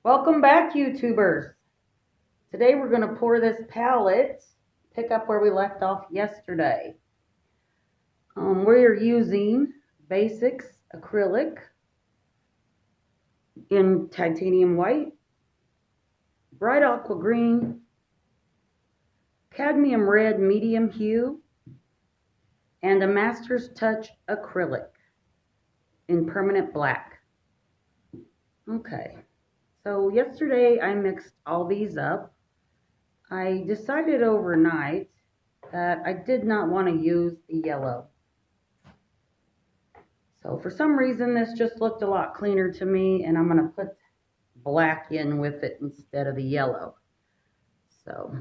Welcome back, YouTubers. Today we're going to pour this palette, pick up where we left off yesterday. We're using Basics Acrylic in titanium white, bright aqua green, cadmium red medium hue, and a Master's Touch acrylic in permanent black. Okay, so yesterday I mixed all these up. I decided overnight that I did not want to use the yellow. So for some reason this just looked a lot cleaner to me, and I'm going to put black in with it instead of the yellow. So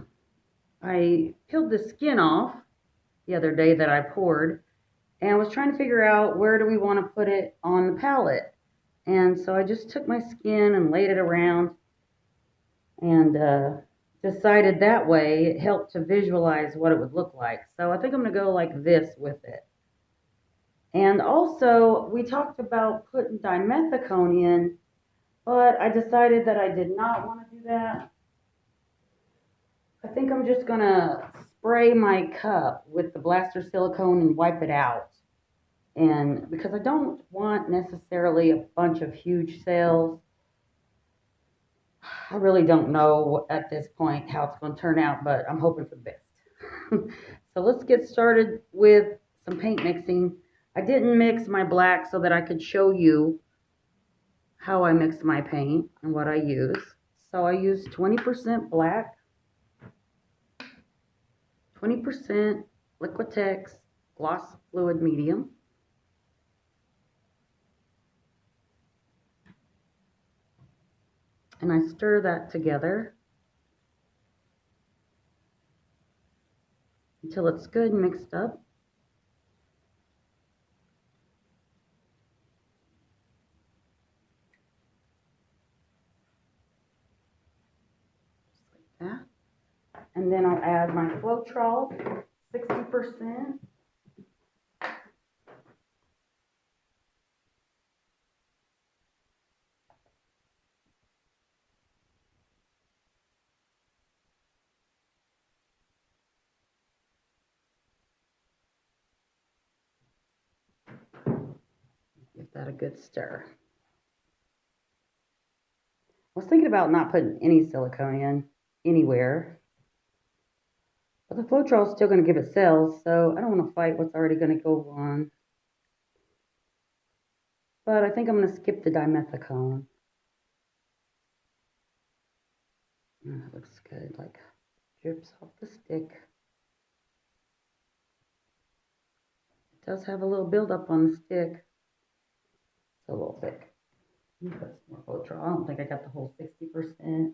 I peeled the skin off the other day that I poured and was trying to figure out where do we want to put it on the palette. And so I just took my skin and laid it around and decided that way it helped to visualize what it would look like. So I think I'm going to go like this with it. And also, we talked about putting dimethicone in, but I decided that I did not want to do that. I think I'm just going to spray my cup with the blaster silicone and wipe it out. And because I don't want necessarily a bunch of huge cells, I really don't know at this point how it's going to turn out, but I'm hoping for the best. So let's get started with some paint mixing. I didn't mix my black so that I could show you how I mixed my paint and what I use. So I used 20% black, 20% Liquitex gloss fluid medium, and I stir that together until it's good and mixed up. That. And then I'll add my Floetrol, 60%. Give that a good stir. I was thinking about not putting any silicone in anywhere, but the Floetrol is still going to give it cells, so I don't want to fight what's already going to go on. But I think I'm going to skip the dimethicone. That looks good, like drips off the stick. It does have a little buildup on the stick. It's a little thick. Put some more Floetrol. I don't think I got the whole 60%.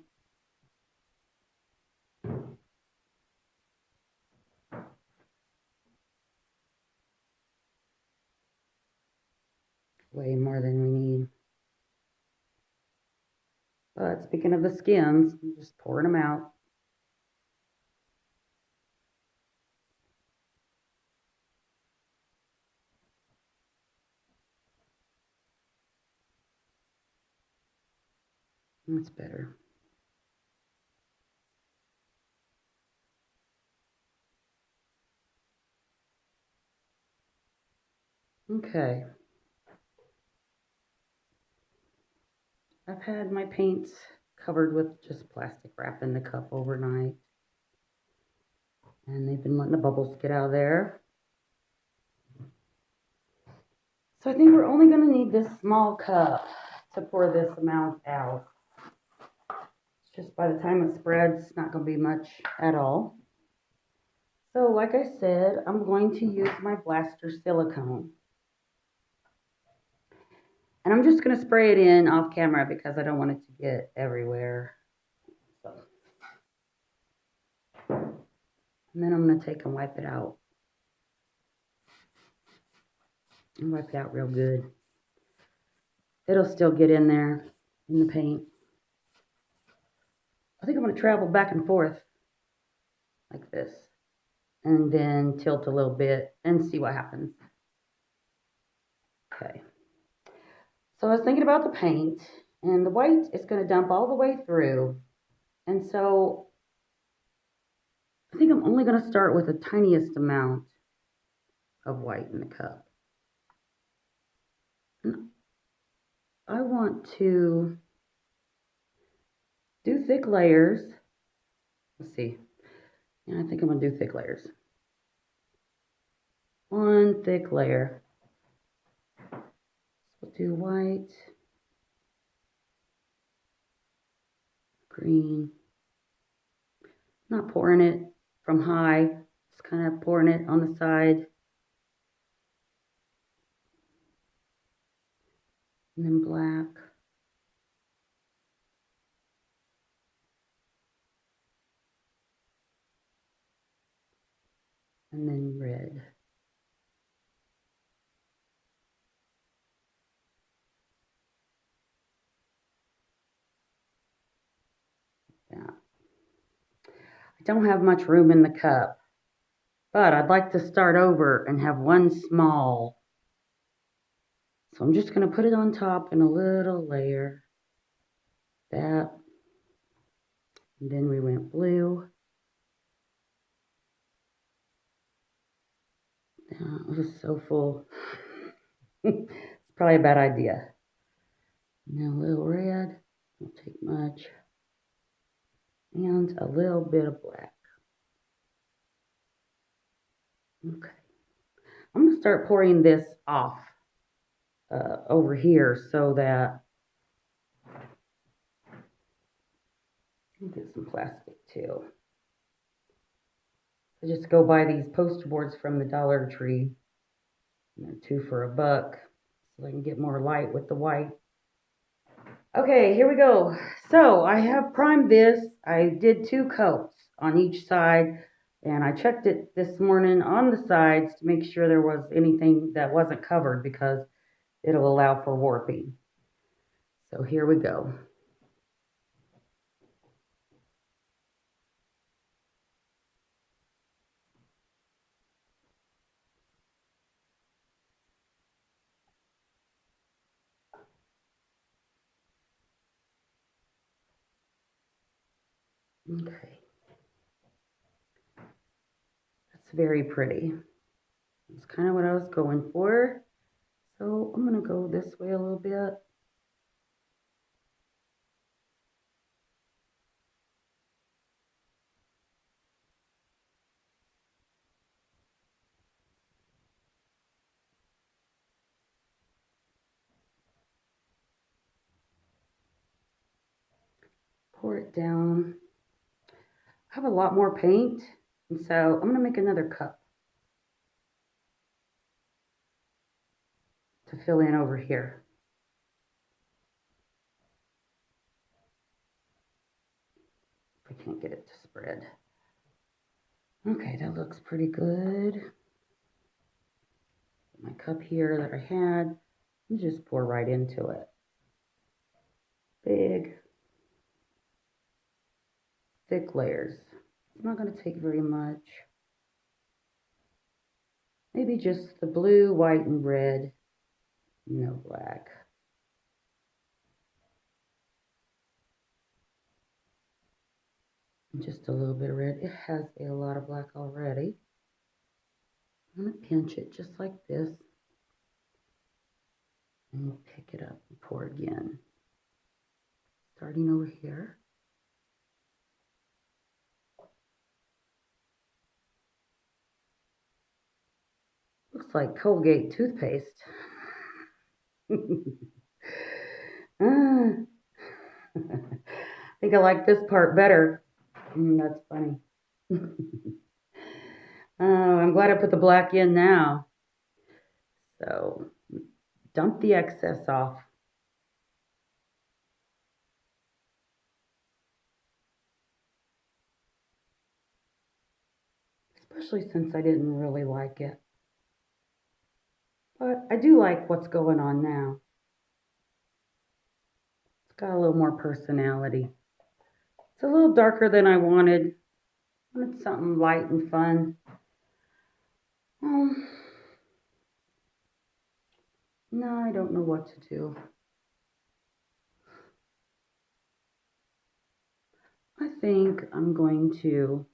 Way more than we need. But speaking of the skins, I'm just pouring them out. That's better. Okay. I've had my paints covered with just plastic wrap in the cup overnight. And they've been letting the bubbles get out of there. So I think we're only going to need this small cup to pour this amount out. Just by the time it spreads, it's not going to be much at all. So like I said, I'm going to use my blaster silicone. And I'm just going to spray it in off camera because I don't want it to get everywhere. So. And then I'm going to take and wipe it out. And wipe it out real good. It'll still get in there in the paint. I think I'm going to travel back and forth like this. And then tilt a little bit and see what happens. Okay. So I was thinking about the paint, And the white is going to dump all the way through. And so I think I'm only going to start with the tiniest amount of white in the cup. And I want to do thick layers. Let's see. Yeah, I think I'm going to do thick layers. One thick layer. So we'll do white, green. Not pouring it from high, just kind of pouring it on the side. And then black. And then red. Yeah. I don't have much room in the cup, but I'd like to start over and have one small. So I'm just going to put it on top in a little layer. That. And then we went blue. Yeah, it was so full. It's probably a bad idea. Now a little red. Don't take much. And a little bit of black. Okay. I'm going to start pouring this off over here so that I'll get some plastic too. I just go buy these poster boards from the Dollar Tree. And they're $2 for $1 so I can get more light with the white. Okay, here we go. So I have primed this. I did 2 coats on each side, and I checked it this morning on the sides to make sure there was anything that wasn't covered because it'll allow for warping. So here we go. Okay. That's very pretty. That's kind of what I was going for. So I'm going to go this way a little bit. Pour it down. I have a lot more paint, and so I'm going to make another cup to fill in over here. If I can't get it to spread. Okay, that looks pretty good. My cup here that I had, and just pour right into it. Big, thick layers. It's not going to take very much. Maybe just the blue, white, and red. No black. And just a little bit of red. It has a lot of black already. I'm going to pinch it just like this. And we'll pick it up and pour again. Starting over here. Looks like Colgate toothpaste. I think I like this part better. That's funny. I'm glad I put the black in now. So dump the excess off. Especially since I didn't really like it. But I do like what's going on now. It's got a little more personality. It's a little darker than I wanted. I wanted something light and fun. No, I don't know what to do. I think I'm going to,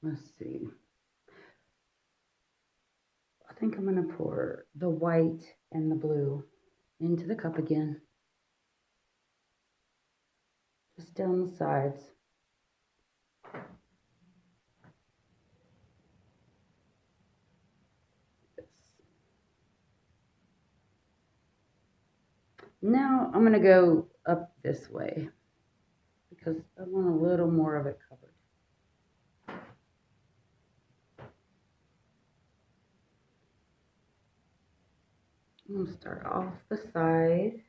let's see. I think I'm going to pour the white and the blue into the cup again. Just down the sides. Now I'm going to go up this way because I want a little more of it covered. I'm going to start off the side.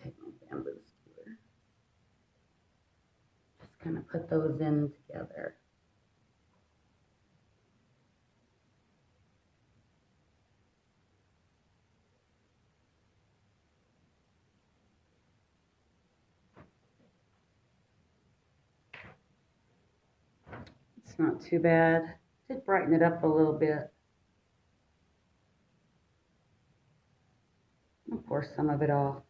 Take my bamboo skewer. Just kind of put those in together. It's not too bad. Just brighten it up a little bit. I'll pour some of it off.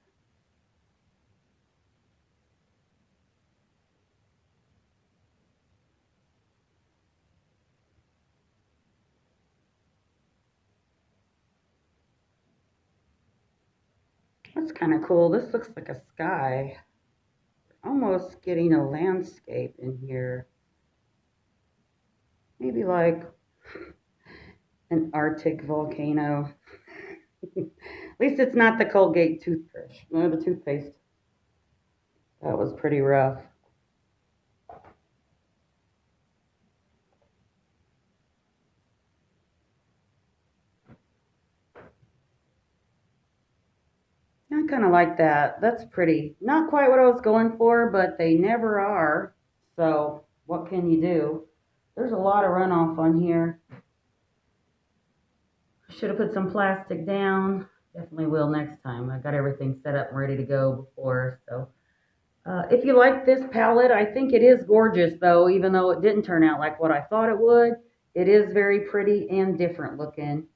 That's kind of cool. This looks like a sky. Almost getting a landscape in here. Maybe like an Arctic volcano. At least it's not the Colgate toothbrush. No, the toothpaste. That was pretty rough. I kind of like that. That's pretty. Not quite what I was going for, but they never are. So what can you do? There's a lot of runoff on here. Should have put some plastic down. Definitely will next time. I got everything set up and ready to go before. So if you like this palette, I think it is gorgeous though, even though it didn't turn out like what I thought it would. It is very pretty and different looking.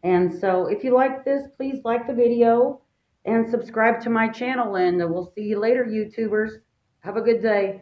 And so if you like this, please like the video and subscribe to my channel, and we'll see you later, YouTubers. Have a good day.